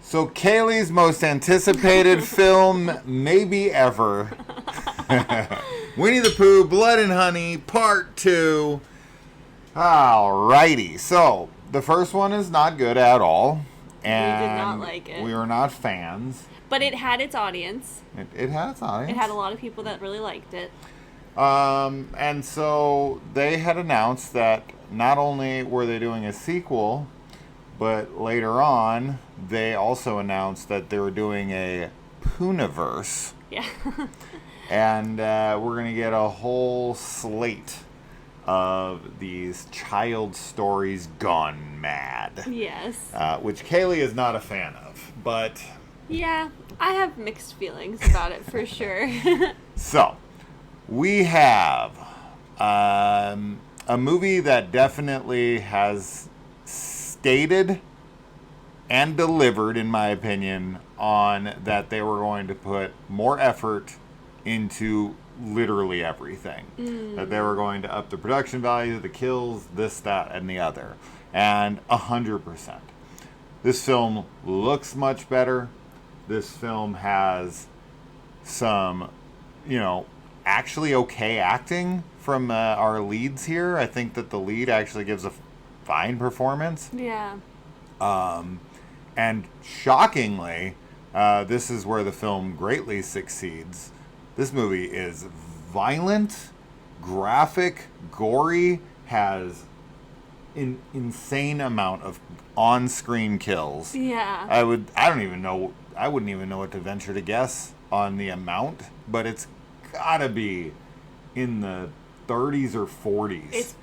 So Kaylee's most anticipated film maybe ever. Winnie the Pooh, Blood and Honey, Part 2. Alrighty. So, the first one is not good at all. And we did not like it. We were not fans. But it had its audience. It had its audience. It had a lot of people that really liked it. And so they had announced that not only were they doing a sequel, but later on, they also announced that they were doing a Poohniverse. Yeah. And we're going to get a whole slate of these child stories gone mad. Yes. Which Kaylee is not a fan of, but... Yeah, I have mixed feelings about it for sure. So, we have a movie that definitely has stated and delivered, in my opinion, on that they were going to put more effort into literally everything. That they were going to up the production value, the kills, this, that, and the other. And 100%. This film looks much better. This film has some, actually okay acting from our leads here. I think that the lead actually gives a fine performance. Yeah. And shockingly, this is where the film greatly succeeds. This movie is violent, graphic, gory, has an insane amount of on-screen kills. Yeah. I wouldn't even know what to venture to guess on the amount, but it's gotta be in the 30s or 40s. It's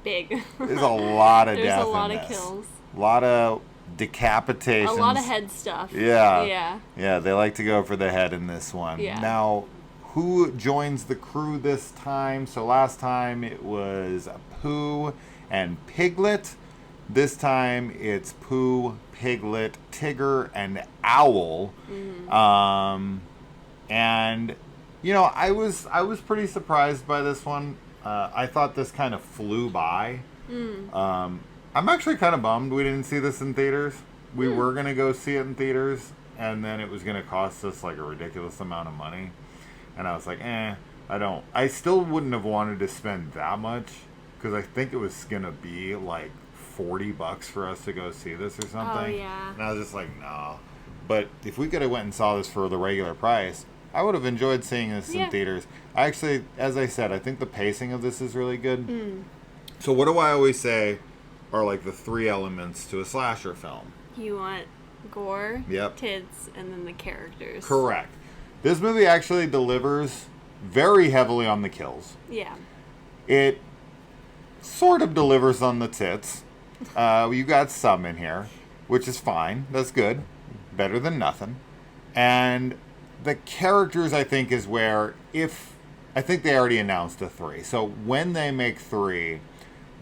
big. There's a lot of There's death a lot in of this. kills. A lot of decapitations. A lot of head stuff. Yeah. Yeah. Yeah, they like to go for the head in this one. Yeah. Now, who joins the crew this time? So last time it was Pooh and Piglet. This time it's Pooh, Piglet, Tigger, and Owl. And I was pretty surprised by this one. I thought this kind of flew by. I'm actually kind of bummed we didn't see this in theaters. We were gonna go see it in theaters, and then it was gonna cost us like a ridiculous amount of money. And I was like, I still wouldn't have wanted to spend that much, because I think it was gonna be like $40 for us to go see this or something. Oh, yeah. And I was just like, no. But if we could have went and saw this for the regular price, I would have enjoyed seeing this in theaters. I actually, as I said, I think the pacing of this is really good. So what do I always say are like the three elements to a slasher film? You want gore, Yep. kids, and then the characters. Correct. This movie actually delivers very heavily on the kills. Yeah. It sort of delivers on the tits. You got some in here, which is fine. That's good. Better than nothing. And the characters, I think, is where I think they already announced a 3. So when they make 3,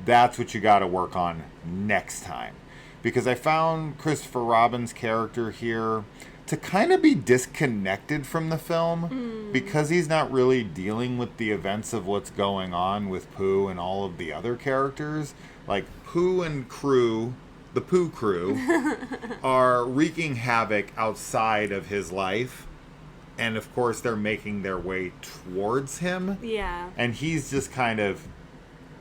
that's what you got to work on next time. Because I found Christopher Robin's character here to kind of be disconnected from the film because he's not really dealing with the events of what's going on with Pooh and all of the other characters. Like Pooh and crew, the Pooh crew, are wreaking havoc outside of his life. And of course, they're making their way towards him. Yeah. And he's just kind of,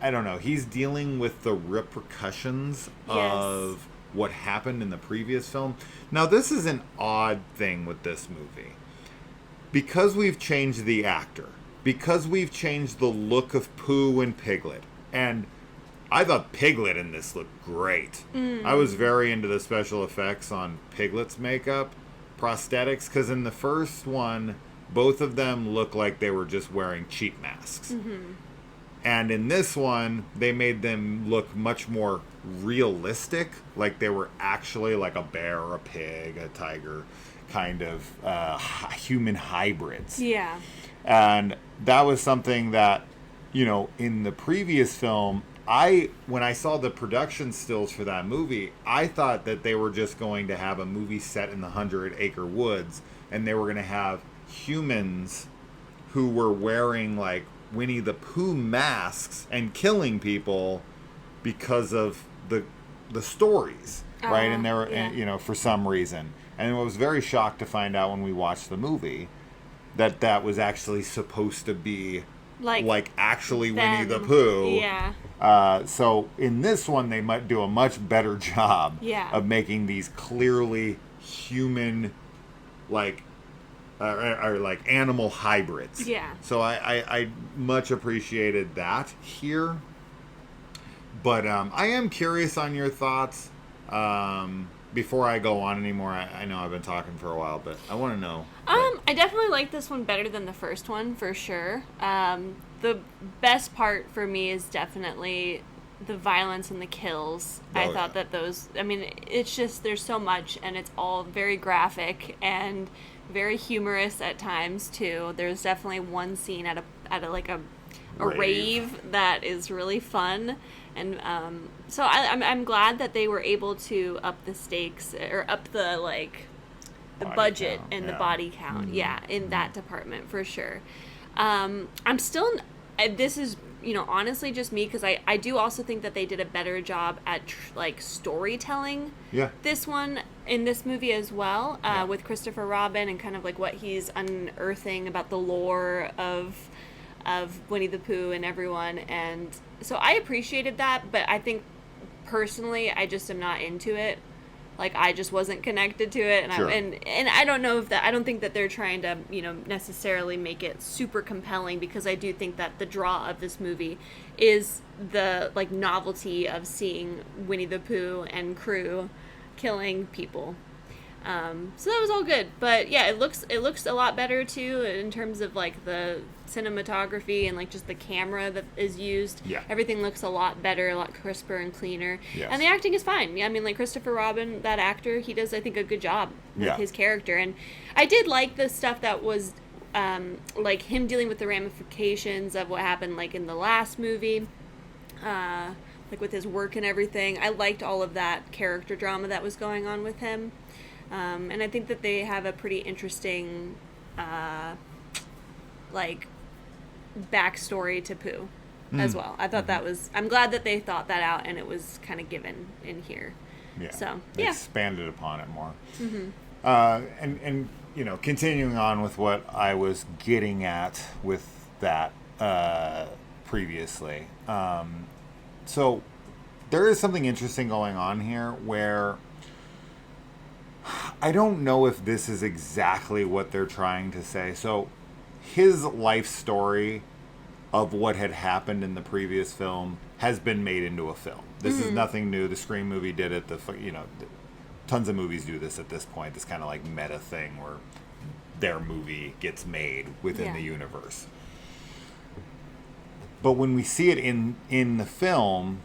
I don't know, he's dealing with the repercussions of what happened in the previous film. Now, this is an odd thing with this movie. Because we've changed the actor, because we've changed the look of Pooh and Piglet, and I thought Piglet in this looked great. I was very into the special effects on Piglet's makeup, prosthetics, because in the first one, both of them looked like they were just wearing cheap masks. And in this one, they made them look much more realistic, like they were actually like a bear, a pig, a tiger, kind of human hybrids. Yeah. And that was something that, in the previous film, when I saw the production stills for that movie, I thought that they were just going to have a movie set in the 100-acre woods, and they were going to have humans who were wearing like Winnie the Pooh masks and killing people because of the stories, right? And they were, for some reason. And I was very shocked to find out when we watched the movie that was actually supposed to be like actually Winnie the Pooh. Yeah. So in this one, they might do a much better job of making these clearly human, like, or like animal hybrids. Yeah. So I much appreciated that here. But I am curious on your thoughts. Before I go on anymore, I know I've been talking for a while, but I want to know. I definitely like this one better than the first one, for sure. The best part for me is definitely the violence and the kills. I thought that those, I mean, it's just, there's so much, and it's all very graphic and very humorous at times, too. There's definitely one scene at a rave that is really fun. And so I'm glad that they were able to up the stakes, or up the budget count, and the body count, in that department, for sure. I'm still, this is, honestly just me, because I do also think that they did a better job at storytelling in this movie as well, with Christopher Robin, and kind of like what he's unearthing about the lore of Winnie the Pooh and everyone. And so I appreciated that, but I think personally I just am not into it. Like, I just wasn't connected to it, and sure. And I don't know if that, I don't think that they're trying to necessarily make it super compelling, because I do think that the draw of this movie is the novelty of seeing Winnie the Pooh and crew killing people. So that was all good, but yeah, it looks a lot better too in terms of the cinematography and just the camera that is used. Yeah. Everything looks a lot better, a lot crisper and cleaner. Yes. And the acting is fine. Yeah, I mean, Christopher Robin, that actor, he does, I think, a good job with his character. And I did like the stuff that was him dealing with the ramifications of what happened in the last movie. With his work and everything. I liked all of that character drama that was going on with him. And I think that they have a pretty interesting, backstory to Pooh as well. I thought that was, I'm glad that they thought that out, and it was kind of given in here. Yeah. So, they yeah. expanded upon it more. Mm-hmm. And continuing on with what I was getting at with that previously. So there is something interesting going on here where I don't know if this is exactly what they're trying to say. So his life story of what had happened in the previous film has been made into a film. This is nothing new. The Scream movie did it. Tons of movies do this at this point. This kind of meta thing where their movie gets made within the universe. But when we see it in the film,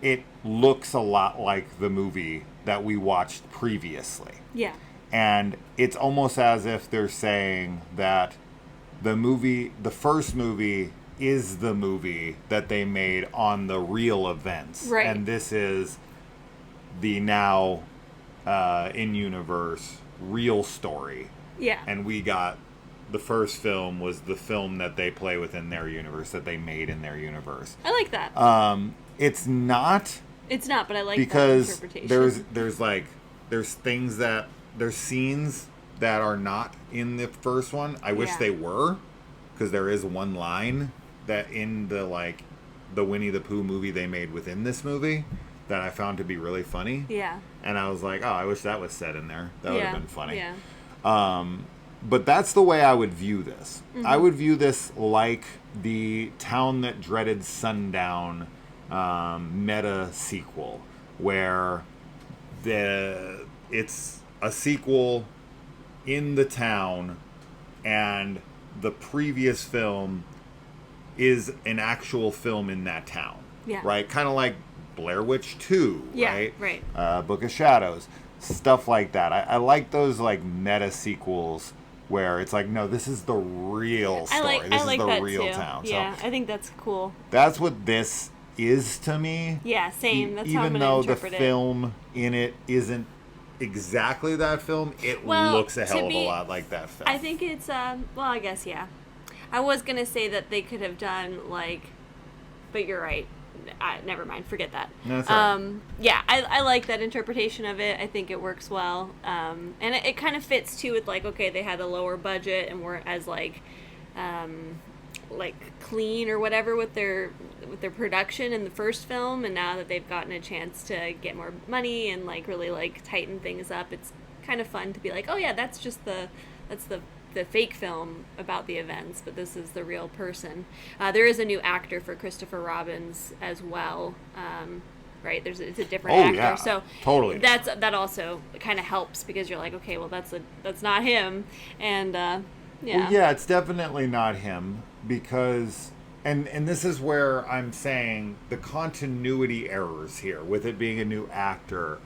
it looks a lot like the movie that we watched previously. Yeah. And it's almost as if they're saying that the first movie is the movie that they made on the real events. Right. And this is the now in-universe real story. Yeah. And we got the first film was the film that they play within their universe, that they made in their universe. I like that. It's not. It's not, but I like because that interpretation. There's scenes that are not in the first one. I wish they were, because there is one line that in the Winnie the Pooh movie they made within this movie that I found to be really funny. Yeah. And I was like, oh, I wish that was said in there. That would have been funny. Yeah. But that's the way I would view this. Mm-hmm. I would view this like the Town That Dreaded Sundown meta sequel, where it's a sequel in the town, and the previous film is an actual film in that town. Yeah. Right? Kind of like Blair Witch 2, right? Right. Book of Shadows. Stuff like that. I like those meta sequels where it's no, this is the real story. This is the real town. Yeah, So I think that's cool. that's what this is to me. Yeah, same. That's how I'm Even going though to the interpret it. film in it isn't exactly that film, it looks a hell of a lot like that film. I think it's, I guess, yeah. I was going to say that they could have done, but you're right. never mind, forget that. No, that's all right. Yeah, I like that interpretation of it. I think it works well. And it kind of fits too with like, okay, they had a lower budget and weren't as like clean or whatever with their production in the first film, and now that they've gotten a chance to get more money and like really like tighten things up, it's kind of fun to be like, oh yeah, that's the fake film about the events, but this is the real person. There is a new actor for Christopher Robins as well. Right, it's a different actor, yeah, so totally. That also kind of helps because you're like, okay, well that's not him, and yeah. Well, yeah, it's definitely not him because, and this is where I'm saying the continuity errors here with it being a new actor,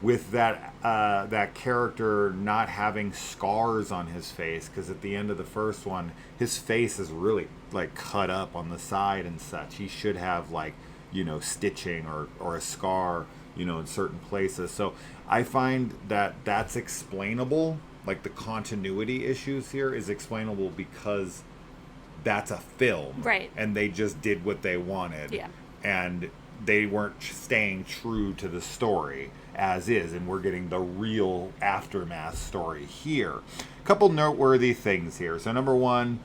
with that character not having scars on his face, because at the end of the first one, his face is really like cut up on the side and such. He should have like, stitching or a scar, in certain places. So I find that that's explainable. Like the continuity issues here is explainable because that's a film. Right. And they just did what they wanted. Yeah. And they weren't staying true to the story as is. And we're getting the real aftermath story here. A couple noteworthy things here. So number one,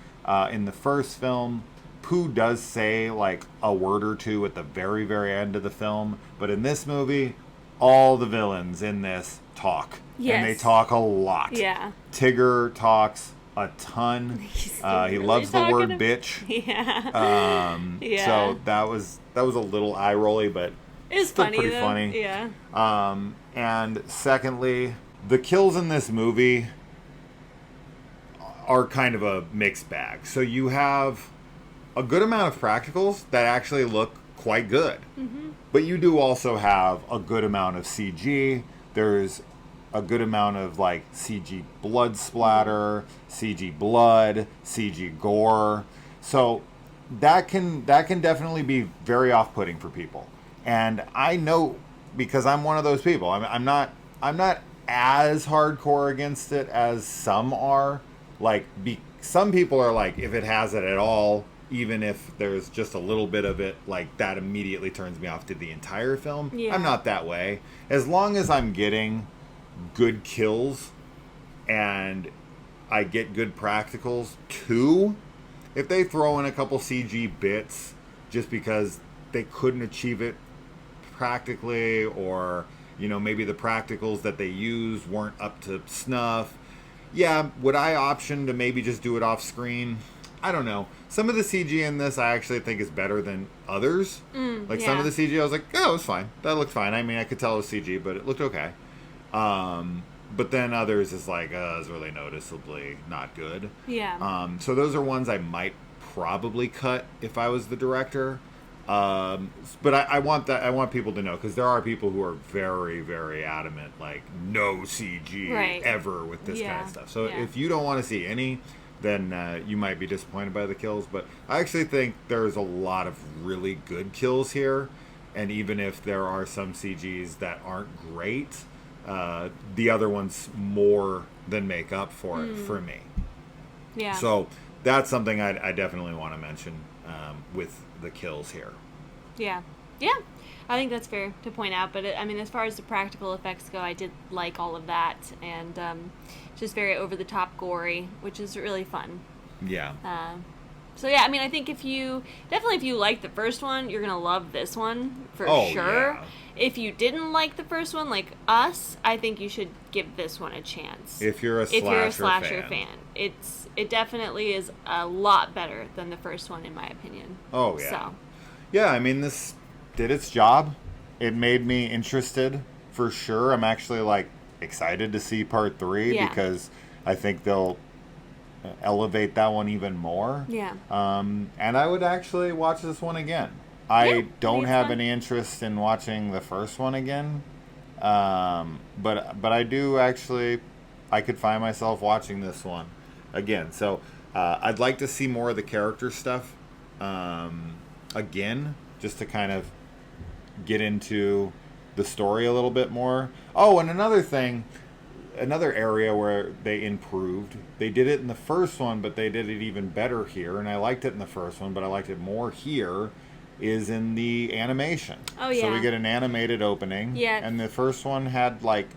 in the first film, Pooh does say like a word or two at the very, very end of the film. But in this movie, all the villains in this talk. Yes. And they talk a lot. Yeah. Tigger talks a ton. He really loves the word talking bitch. Yeah. Yeah. So that was a little eye rolly, but it's still funny, pretty though. funny. Yeah. And secondly, the kills in this movie are kind of a mixed bag. So you have a good amount of practicals that actually look quite good. Mm-hmm. But you do also have a good amount of CG. There's a good amount of like CG blood splatter, CG blood, CG gore. So that can definitely be very off-putting for people. And I know because I'm one of those people. I'm not as hardcore against it as some are. Like some people are like, if it has it at all, even if there's just a little bit of it, like that immediately turns me off to the entire film. Yeah. I'm not that way. As long as I'm getting good kills and I get good practicals too, if they throw in a couple CG bits just because they couldn't achieve it practically, or maybe the practicals that they used weren't up to snuff, yeah, would I option to maybe just do it off screen? I don't know. Some of the CG in this I actually think is better than others. Some of the CG I was like, oh, it was fine. That looked fine. I mean, I could tell it was CG, but it looked okay. But then others is like, it's really noticeably not good. Yeah. So those are ones I might probably cut if I was the director. But I want people to know, because there are people who are very, very adamant, like no CG ever with this kind of stuff. So if you don't want to see any, then you might be disappointed by the kills. But I actually think there's a lot of really good kills here. And even if there are some CGs that aren't great, the other ones more than make up for it for me. Yeah. So that's something I definitely want to mention with the kills here. Yeah. Yeah. I think that's fair to point out. But, as far as the practical effects go, I did like all of that. And just very over-the-top gory, which is really fun. Yeah. So, yeah, I think if you like the first one, you're going to love this one for sure. Yeah. If you didn't like the first one, like us, I think you should give this one a chance. If you're a slasher fan. It definitely is a lot better than the first one, in my opinion. Oh, yeah. So. Yeah, this did its job. It made me interested, for sure. I'm actually, excited to see part 3 because I think they'll elevate that one even more. Yeah. And I would actually watch this one again. I don't have any interest in watching the first one again. But I do actually, I could find myself watching this one again. So I'd like to see more of the character stuff again, just to kind of get into the story a little bit more. Oh, and another thing, another area where they improved. They did it in the first one, but they did it even better here. And I liked it in the first one, but I liked it more here. is in the animation. Oh, yeah. So we get an animated opening. Yeah. And the first one had, like,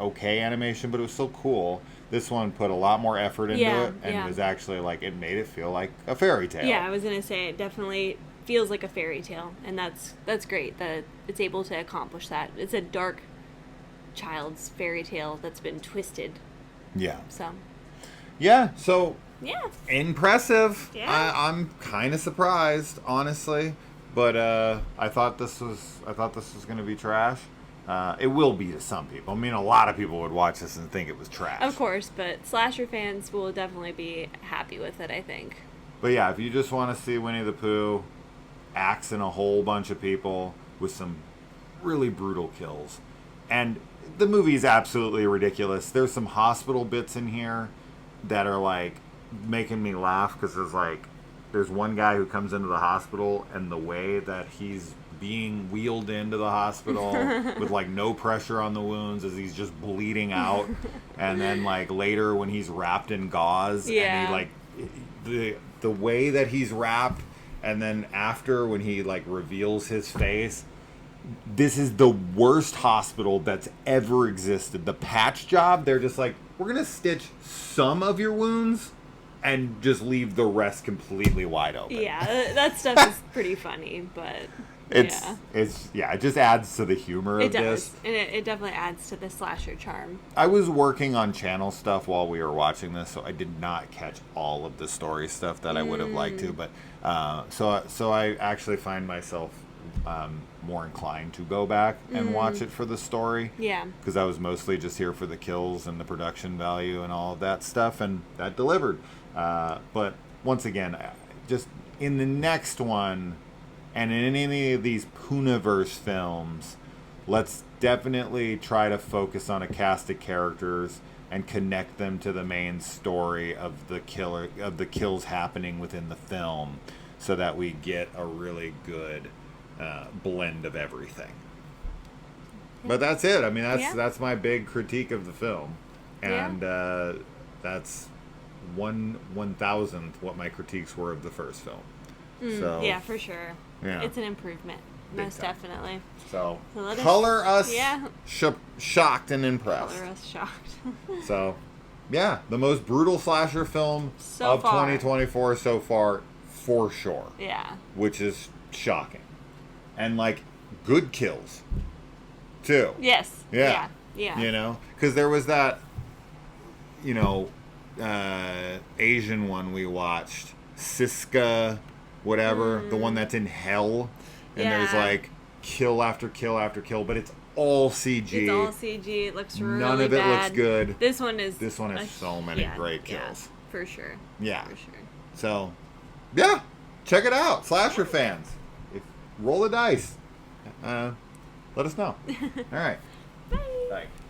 okay animation, but it was still cool. This one put a lot more effort into it, and was actually, like, it made it feel like a fairy tale. Yeah, I was going to say, it definitely feels like a fairy tale, and that's great that it's able to accomplish that. It's a dark child's fairy tale that's been twisted. Yeah. So. Yeah, so... Yeah. Impressive. Yeah. I'm kind of surprised, honestly, but I thought this was going to be trash. It will be to some people. I mean, a lot of people would watch this and think it was trash. Of course, but slasher fans will definitely be happy with it, I think. But yeah, if you just want to see Winnie the Pooh axing a whole bunch of people with some really brutal kills, and the movie's absolutely ridiculous. There's some hospital bits in here that are like making me laugh because there's one guy who comes into the hospital, and the way that he's being wheeled into the hospital with like no pressure on the wounds as he's just bleeding out, and then like later when he's wrapped in gauze, and he like the way that he's wrapped, and then after when he like reveals his face, this is the worst hospital that's ever existed. The patch job, they're just like, we're gonna stitch some of your wounds and just leave the rest completely wide open. Yeah, that stuff is pretty funny, but it just adds to the humor of this. And it definitely adds to the slasher charm. I was working on channel stuff while we were watching this, so I did not catch all of the story stuff that I would have liked to, but so I actually find myself more inclined to go back and watch it for the story. Yeah. Because I was mostly just here for the kills and the production value and all of that stuff, and that delivered. But once again, just in the next one, and in any of these Poohniverse films, let's definitely try to focus on a cast of characters and connect them to the main story of the kills happening within the film, so that we get a really good blend of everything. But that's it. I mean, that's my big critique of the film, and that's 1/1000th what my critiques were of the first film. So yeah, for sure. Yeah. It's an improvement, most definitely. So color us shocked and impressed. Color us shocked. So, yeah, the most brutal slasher film of 2024 so far, for sure. Yeah. Which is shocking. And, like, good kills, too. Yes. Yeah. You know? Because there was that, Asian one we watched, Siska, whatever, the one that's in hell. And there's, like, kill after kill after kill, but it's all CG. It's all CG. It looks really bad. None of it looks good. This one has so many great kills. Yeah, for sure. Yeah. For sure. So, yeah, check it out, slasher fans. Roll the dice. Let us know. All right. Bye. Bye.